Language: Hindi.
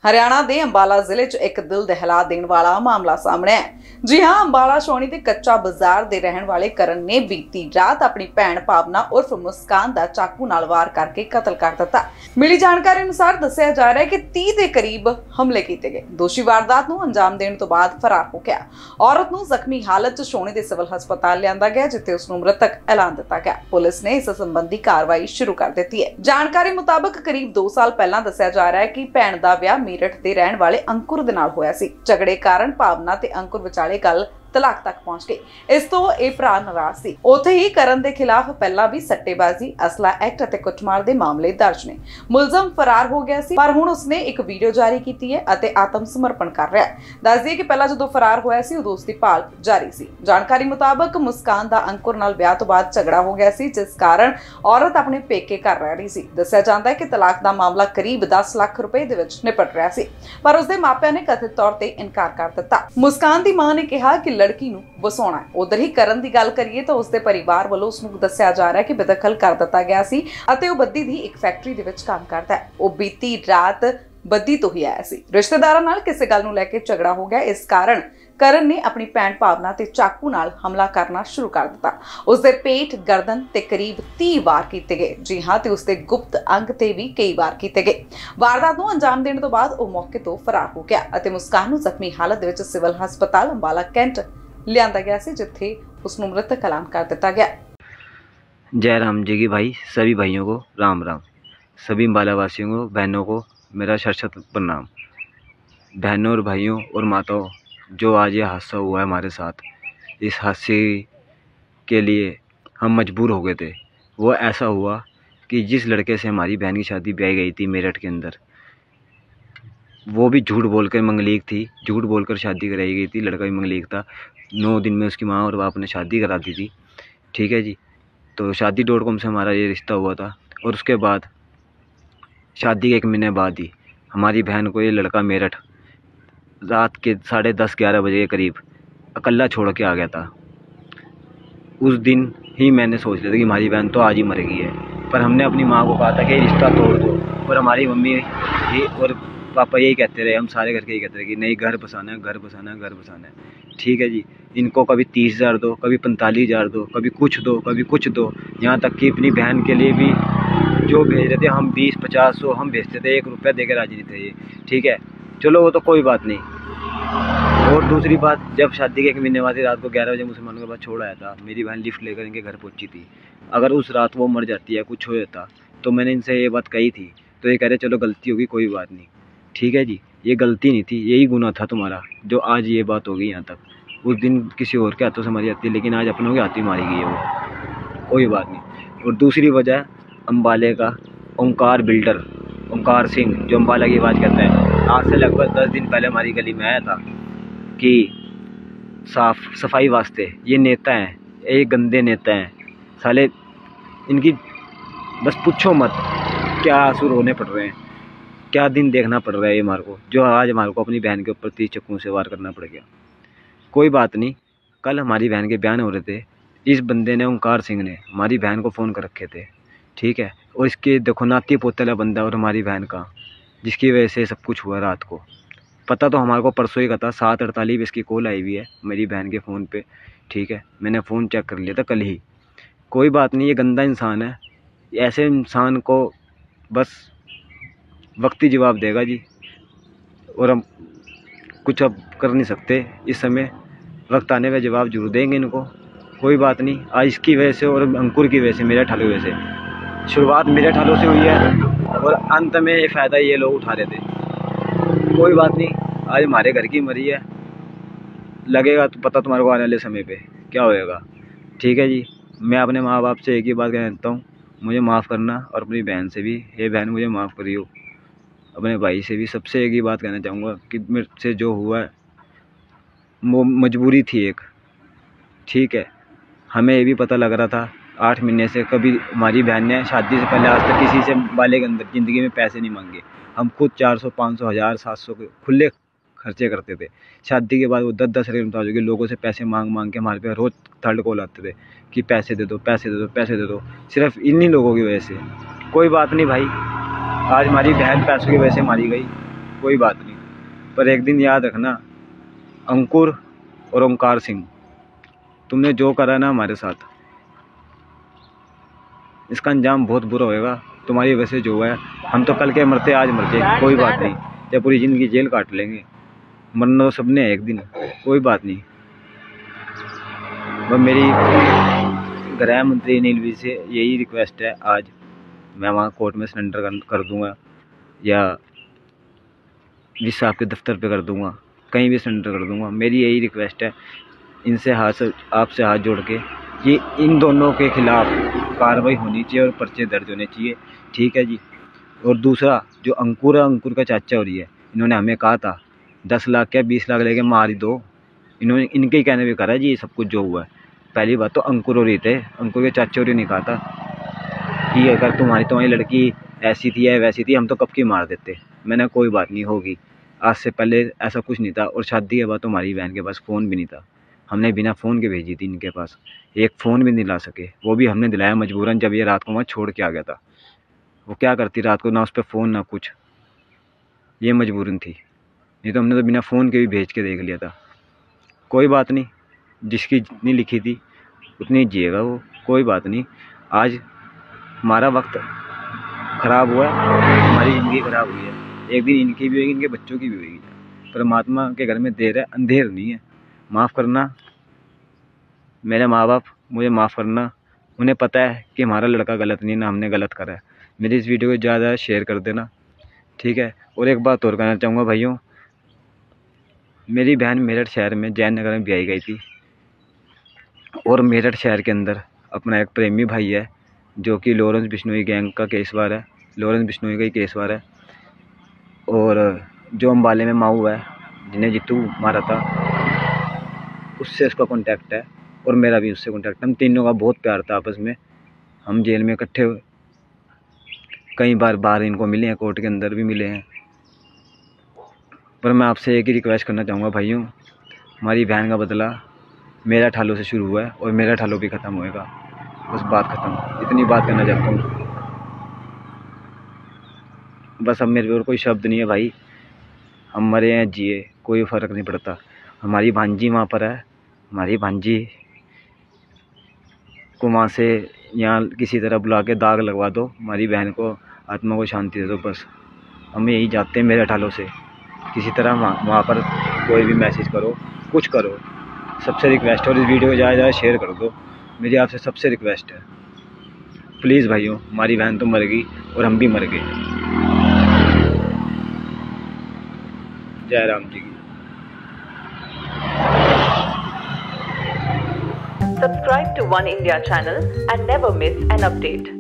हरियाणा के अंबाला जिले च एक दिल दहला देने वाला मामला सामने है। जी हां, अंबाला छौनी के कच्चा बाजार के रहने वाले करण ने बीती रात अपनी भैन भावना उर्फ मुस्कान का चाकू नाल वार करके कतल कर दिता। मिली जानकारी अनुसार दस्सिया जा रहा है कि 30 के करीब हमले किए गए। दोषी वारदात को अंजाम देने तो बाद फरार हो गया। औरत को जख्मी हालत च छौनी के सिविल हस्पताल लिया गया, जिथे उसनू मृतक ऐलान दिता गया। पुलिस ने इस संबंधी कार्रवाई शुरू कर दी है। जानकारी मुताबिक करीब 2 साल पहला दस्सिया जा रहा है कि भैन का विआह मेरठ के रहने वाले अंकुर दे नाल होया सी। झगड़े कारण भावना ते अंकुर विचाले गल तलाक तक पहुंच गई। इस तो ये भरा नाराज सी। उत्थे ही करण के खिलाफ पहला भी सट्टेबाजी, असला एक्ट और कुटमार के मामले दर्ज ने। मुलजम फरार हो गया सी, पर हुण उसने एक वीडियो जारी की है और आत्म समर्पण कर रहा है। दस दिए कि पहला जो फरार होया सी उदों उसकी भाल जारी सी। जानकारी मुताबिक मुस्कान का अंकुर नाल ब्याह तो बाद झगड़ा हो गया सी, जिस कारण औरत अपने पेके घर रह रही सी। दस्सिया जाता है कि तलाक का मामला करीब 10 लाख रुपए दे विच निपट रहा सी, पर उसके मापिਆਂ ने कथित तौर पर इनकार कर दिता। मुस्कान की मां ने कहा कि लड़की नूं वसाउणा है। उधर ही करण की गल करिए तो उसके परिवार वालों उसनूं दस्सिया जा रहा है कि बेदखल कर दिता गया सी अते वह बद्दी दी एक फैक्ट्री दे विच काम करता है। वह बीती रात बद्दी तो ही आया सी। रिश्तेदारां नाल किसी गल नूं लैके झगड़ा हो गया। इस कारण करण ने अपनी भैन भावना ते चाकू नाल हमला करना शुरू कर दिता। उसके पेट, गर्दन ते करीब 30 वार किए गए। जी हाँ, ते उसके गुप्त अंग ते भी कई वार किए गए। वारदात नूं अंजाम देने तो बाद वह मौके तो फरार हो गया अते मुस्कान नूं जख्मी हालत दे विच सिविल हस्पताल अंबाला कैंट लिया गया सी, जिथे उसनूं मृतक ऐलान कर दिता गया। जय राम जी की भाई, सभी भाइयों को राम राम। सभी अंबाला वासियों को, बहनों को मेरा शत प्रणाम। बहनों और भाइयों और माताओं, जो आज ये हादसा हुआ है हमारे साथ, इस हादसे के लिए हम मजबूर हो गए थे। वो ऐसा हुआ कि जिस लड़के से हमारी बहन की शादी ब्याई गई थी मेरठ के अंदर, वो भी झूठ बोलकर मंगलीक थी, झूठ बोलकर शादी कराई गई थी। लड़का भी मंगलीक था। 9 दिन में उसकी माँ और बाप ने शादी करा दी थी। ठीक है जी। तो शादी.com से हमारा ये रिश्ता हुआ था, और उसके बाद शादी के 1 महीने बाद ही हमारी बहन को ये लड़का मेरठ रात के 10:30-11 बजे के करीब अकेला छोड़ के आ गया था। उस दिन ही मैंने सोच लिया था कि हमारी बहन तो आज ही मर गई है, पर हमने अपनी माँ को कहा था कि रिश्ता तोड़ दो, और हमारी मम्मी ये और पापा यही कहते रहे, हम सारे घर के यही कहते रहे कि नहीं, घर बसाना है, घर बसाना है, घर बसाना है। ठीक है जी। इनको कभी 30,000 दो, कभी 45,000 दो, कभी कुछ दो, कभी कुछ दो। यहाँ तक कि अपनी बहन के लिए भी जो भेज रहे थे, हम 20-50 100 हम भेजते थे, 1 रुपया देकर राजी नहीं थे ये। ठीक है, चलो वो तो कोई बात नहीं। और दूसरी बात, जब शादी के 1 महीने बाद रात को 11 बजे मुसलमानों के पास छोड़ आया था, मेरी बहन लिफ्ट लेकर इनके घर पहुंची थी। अगर उस रात वो मर जाती है, कुछ हो जाता, तो मैंने इनसे ये बात कही थी, तो ये कह रहे चलो गलती होगी, कोई बात नहीं। ठीक है जी। ये गलती नहीं थी, यही गुनाह था तुम्हारा, जो आज ये बात हो गई यहाँ तक। उस दिन किसी और के हाथों से मरी जाती है, लेकिन आज अपनों के हाथों मारी गई है वो, कोई बात नहीं। और दूसरी वजह, अंबाले का ओंकार बिल्डर, ओंकार सिंह, जो अंबाला की आवाज़ करता है, आज से लगभग 10 दिन पहले हमारी गली में आया था कि सफाई वास्ते। ये नेता हैं, ये गंदे नेता हैं साले, इनकी बस पूछो मत क्या आंसू रोने पड़ रहे हैं, क्या दिन देखना पड़ रहा है ये हमारे को, जो आज हमारे को अपनी बहन के ऊपर 30 चक्कू से वार करना पड़ गया। कोई बात नहीं, कल हमारी बहन के बयान हो रहे थे, इस बंदे ने, ओंकार सिंह ने, हमारी बहन को फ़ोन कर रखे थे। ठीक है, और इसके देखो नाती पोतेला बंदा और हमारी बहन का, जिसकी वजह से सब कुछ हुआ। रात को पता तो हमारे को परसों ही का था, 7:48 इसकी कॉल आई हुई है मेरी बहन के फ़ोन पे। ठीक है, मैंने फ़ोन चेक कर लिया था कल ही। कोई बात नहीं, ये गंदा इंसान है, ऐसे इंसान को बस वक्त ही जवाब देगा जी, और हम कुछ अब कर नहीं सकते इस समय। वक्त आने पर जवाब जरूर देंगे इनको, कोई बात नहीं। आज इसकी वजह से और अंकुर की वजह से, मेरठ वालों की वजह से, शुरुआत मेरठ वालों से हुई है और अंत में ये फ़ायदा ये लोग उठा रहे थे। कोई बात नहीं, आज हमारे घर की मरी है, लगेगा तो पता तुम्हारे को आने वाले समय पे क्या होएगा। ठीक है जी। मैं अपने माँ बाप से एक ही बात कहना चाहता हूँ, मुझे माफ़ करना, और अपनी बहन से भी, ये बहन मुझे माफ़ करियो, अपने भाई से भी, सबसे एक ही बात कहना चाहूँगा कि मेरे से जो हुआ है वो मजबूरी थी एक। ठीक है, हमें ये भी पता लग रहा था 8 महीने से, कभी हमारी बहन ने शादी से पहले आज तक किसी से वाले के अंदर ज़िंदगी में पैसे नहीं मांगे। हम खुद 400, 500, 1000, 700 के खुले खर्चे करते थे। शादी के बाद वो 10-10 रुपये मुताबिक के लोगों से पैसे मांग के हमारे पे रोज़ थर्ड कॉल आते थे कि पैसे दे दो, पैसे दे दो, पैसे दे दो, सिर्फ इन्हीं लोगों की वजह से। कोई बात नहीं भाई, आज हमारी बहन पैसों की वजह से मारी गई, कोई बात नहीं, पर एक दिन याद रखना, अंकुर और ओंकार सिंह, तुमने जो करा ना हमारे साथ, इसका अंजाम बहुत बुरा होएगा। तुम्हारी वजह से जो हुआ है, हम तो कल के मरते आज मर जाए, कोई बात नहीं, या पूरी ज़िंदगी जेल काट लेंगे, मरना तो सबने है एक दिन, कोई बात नहीं। वह मेरी गृह मंत्री नीलवी से यही रिक्वेस्ट है, आज मैं वहाँ कोर्ट में सरेंडर कर दूँगा या जिस आपके दफ्तर पे कर दूँगा, कहीं भी सरेंडर कर दूँगा। मेरी यही रिक्वेस्ट है इनसे आपसे हाथ जोड़ के, ये इन दोनों के खिलाफ़ कार्रवाई होनी चाहिए और पर्चे दर्ज होने चाहिए, ठीक है जी। और दूसरा जो अंकुर है, अंकुर का चाचा हो रही है, इन्होंने हमें कहा था 10 लाख क्या 20 लाख लेके मार ही दो, इन्होंने इनके ही कहने पे करा जी ये सब कुछ जो हुआ है। पहली बात तो अंकुर हो रही थे, अंकुर के चाचा हो रही नहीं कहा था कि अगर तुम्हारी लड़की ऐसी थी या वैसी थी हम तो कब की मार देते। मैंने कोई बात नहीं होगी, आज से पहले ऐसा कुछ नहीं था। और शादी के बाद तो हमारी बहन के पास फ़ोन भी नहीं था, हमने बिना फ़ोन के भेजी थी इनके पास, एक फ़ोन भी नहीं ला सके, वो भी हमने दिलाया मजबूरन, जब ये रात को वहाँ छोड़ के आ गया था। वो क्या करती रात को, ना उस पर फ़ोन ना कुछ, ये मजबूरन थी, नहीं तो हमने तो बिना फ़ोन के भी भेज के देख लिया था। कोई बात नहीं, जिसकी जितनी लिखी थी उतनी जिएगा वो, कोई बात नहीं। आज हमारा वक्त ख़राब हुआ है, हमारी ज़िंदगी ख़राब हुई है, एक दिन इनकी भी होगी, इनके बच्चों की भी होगी। परमात्मा के घर में देर है, अंधेर नहीं है। माफ़ करना मेरे माँ बाप, मुझे माफ़ करना, उन्हें पता है कि हमारा लड़का गलत नहीं, ना हमने गलत करा है। मेरी इस वीडियो को ज़्यादा शेयर कर देना, ठीक है। और एक बात और कहना चाहूँगा भाइयों, मेरी बहन मेरठ शहर में जैन नगर में ब्याही गई थी, और मेरठ शहर के अंदर अपना एक प्रेमी भाई है जो कि लॉरेंस बिश्नोई गैंग का केसवार है, लॉरेंस बिश्नोई का ही केसवार है। और जो अम्बाले में माऊ है जिन्हें जीतू मारा था, उससे उसका कॉन्टैक्ट है और मेरा भी उससे कॉन्टैक्ट है। हम तीनों का बहुत प्यार था आपस में, हम जेल में इकट्ठे हुए, कई बार बाहर इनको मिले हैं, कोर्ट के अंदर भी मिले हैं। पर मैं आपसे एक ही रिक्वेस्ट करना चाहूँगा भाइयों, हमारी बहन का बदला मेरा ठालों से शुरू हुआ है और मेरा ठालों भी ख़त्म होएगा, बस बात ख़त्म। इतनी बात करना चाहता हूँ बस। अब मेरे और कोई शब्द नहीं है भाई, हम मरे हैं जिए कोई फ़र्क नहीं पड़ता। हमारी भांजी वहाँ पर है, हमारी भांजी को वहाँ से यहाँ किसी तरह बुला के दाग लगवा दो, हमारी बहन को आत्मा को शांति दे दो, बस हम यही चाहते हैं। मेरे ठालों से किसी तरह वहाँ पर कोई भी मैसेज करो, कुछ करो, सबसे रिक्वेस्ट है। और इस वीडियो को ज़्यादा शेयर कर दो, मेरी आपसे सबसे रिक्वेस्ट है प्लीज़ भाइयों। हमारी बहन तो मर गई और हम भी मर गए। जय राम जी की। Subscribe to One India channel and never miss an update.